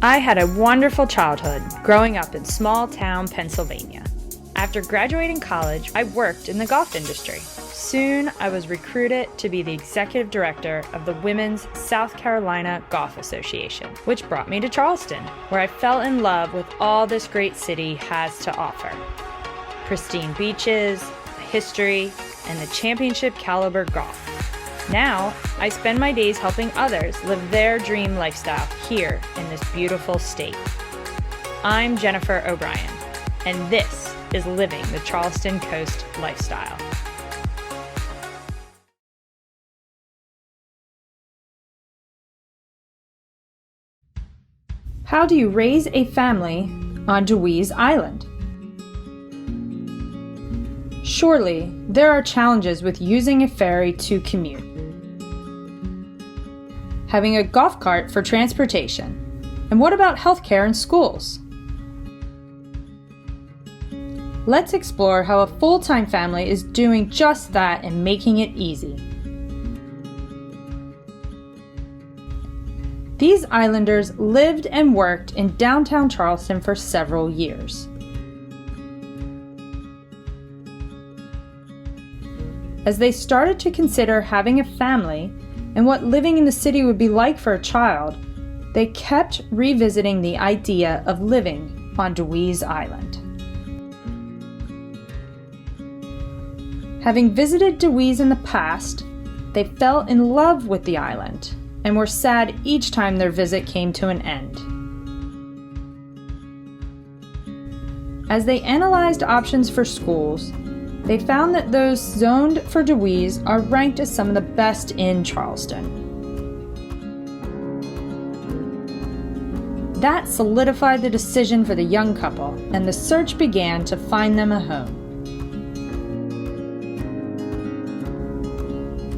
I had a wonderful childhood growing up in small town Pennsylvania. After graduating college, I worked in the golf industry. Soon, I was recruited to be the executive director of the Women's South Carolina Golf Association, which brought me to Charleston, where I fell in love with all this great city has to offer. Pristine beaches, history, and the championship caliber golf. Now, I spend my days helping others live their dream lifestyle here in this beautiful state. I'm Jennifer O'Brien, and this is Living the Charleston Coast Lifestyle. How do you raise a family on Dewees Island? Surely, there are challenges with using a ferry to commute. Having a golf cart for transportation. And what about healthcare and schools? Let's explore how a full-time family is doing just that and making it easy. These islanders lived and worked in downtown Charleston for several years. As they started to consider having a family and what living in the city would be like for a child, they kept revisiting the idea of living on Dewees Island. Having visited Dewees in the past, they fell in love with the island and were sad each time their visit came to an end. As they analyzed options for schools, they found that those zoned for Dewees are ranked as some of the best in Charleston. That solidified the decision for the young couple, and the search began to find them a home.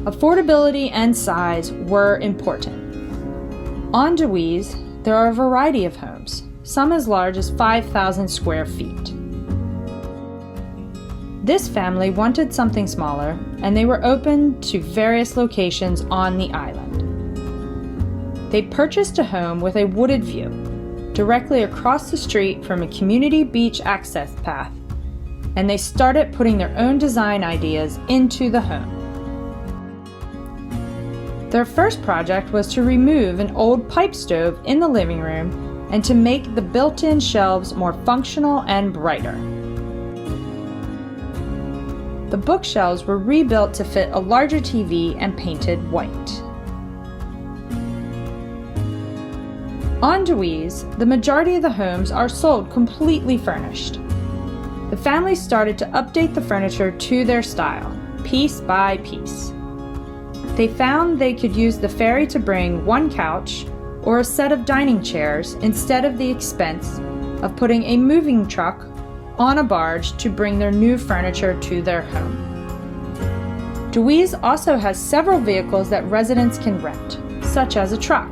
Affordability and size were important. On Dewees, there are a variety of homes, some as large as 5,000 square feet. This family wanted something smaller, and they were open to various locations on the island. They purchased a home with a wooded view, directly across the street from a community beach access path, and they started putting their own design ideas into the home. Their first project was to remove an old pipe stove in the living room and to make the built-in shelves more functional and brighter. The bookshelves were rebuilt to fit a larger TV and painted white. On Dewees, the majority of the homes are sold completely furnished. The family started to update the furniture to their style, piece by piece. They found they could use the ferry to bring one couch or a set of dining chairs instead of the expense of putting a moving truck on a barge to bring their new furniture to their home. Dewees also has several vehicles that residents can rent, such as a truck.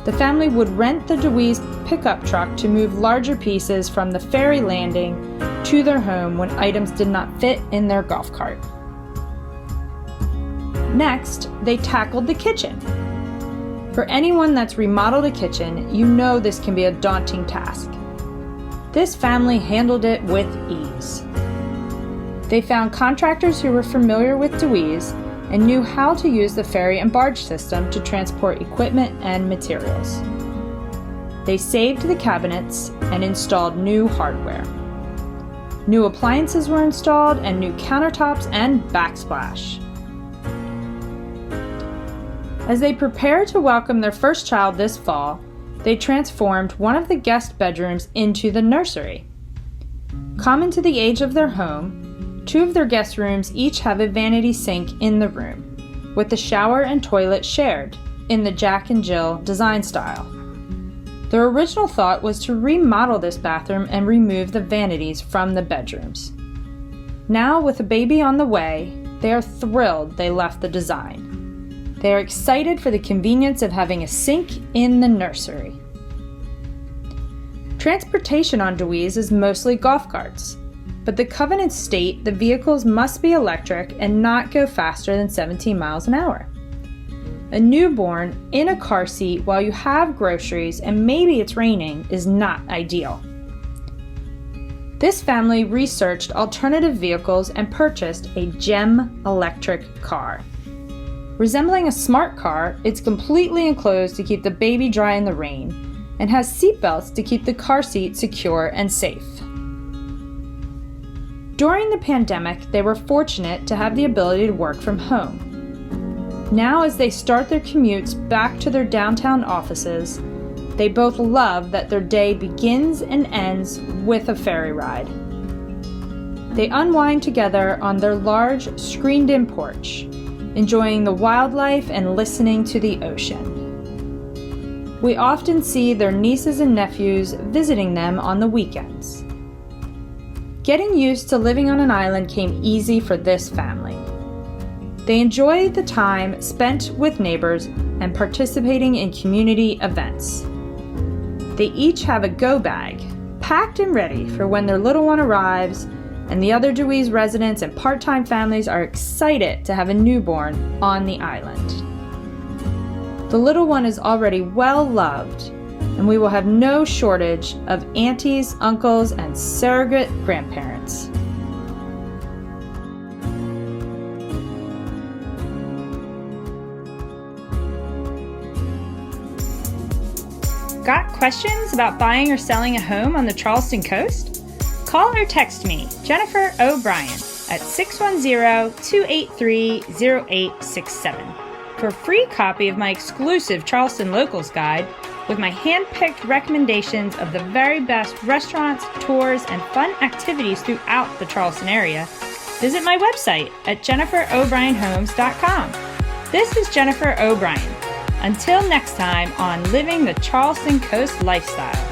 The family would rent the Dewees pickup truck to move larger pieces from the ferry landing to their home when items did not fit in their golf cart. Next, they tackled the kitchen. For anyone that's remodeled a kitchen, you know this can be a daunting task. This family handled it with ease. They found contractors who were familiar with Dewees and knew how to use the ferry and barge system to transport equipment and materials. They saved the cabinets and installed new hardware. New appliances were installed and new countertops and backsplash. As they prepared to welcome their first child this fall, they transformed one of the guest bedrooms into the nursery. Common to the age of their home, two of their guest rooms each have a vanity sink in the room, with the shower and toilet shared, in the Jack and Jill design style. Their original thought was to remodel this bathroom and remove the vanities from the bedrooms. Now, with a baby on the way, they are thrilled they left the design. They are excited for the convenience of having a sink in the nursery. Transportation on Dewees is mostly golf carts, but the covenants state the vehicles must be electric and not go faster than 17 miles an hour. A newborn in a car seat while you have groceries and maybe it's raining is not ideal. This family researched alternative vehicles and purchased a GEM electric car. Resembling a smart car, it's completely enclosed to keep the baby dry in the rain and has seat belts to keep the car seat secure and safe. During the pandemic, they were fortunate to have the ability to work from home. Now, as they start their commutes back to their downtown offices, they both love that their day begins and ends with a ferry ride. They unwind together on their large, screened-in porch, enjoying the wildlife and listening to the ocean. We often see their nieces and nephews visiting them on the weekends. Getting used to living on an island came easy for this family. They enjoy the time spent with neighbors and participating in community events. They each have a go bag, packed and ready for when their little one arrives, and the other Dewees residents and part-time families are excited to have a newborn on the island. The little one is already well loved, and we will have no shortage of aunties, uncles, and surrogate grandparents. Got questions about buying or selling a home on the Charleston coast? Call or text me, Jennifer O'Brien, at 610-283-0867 for a free copy of my exclusive Charleston Locals Guide with my hand-picked recommendations of the very best restaurants, tours, and fun activities throughout the Charleston area. Visit my website at JenniferO'BrienHomes.com. This is Jennifer O'Brien. Until next time on Living the Charleston Coast Lifestyle.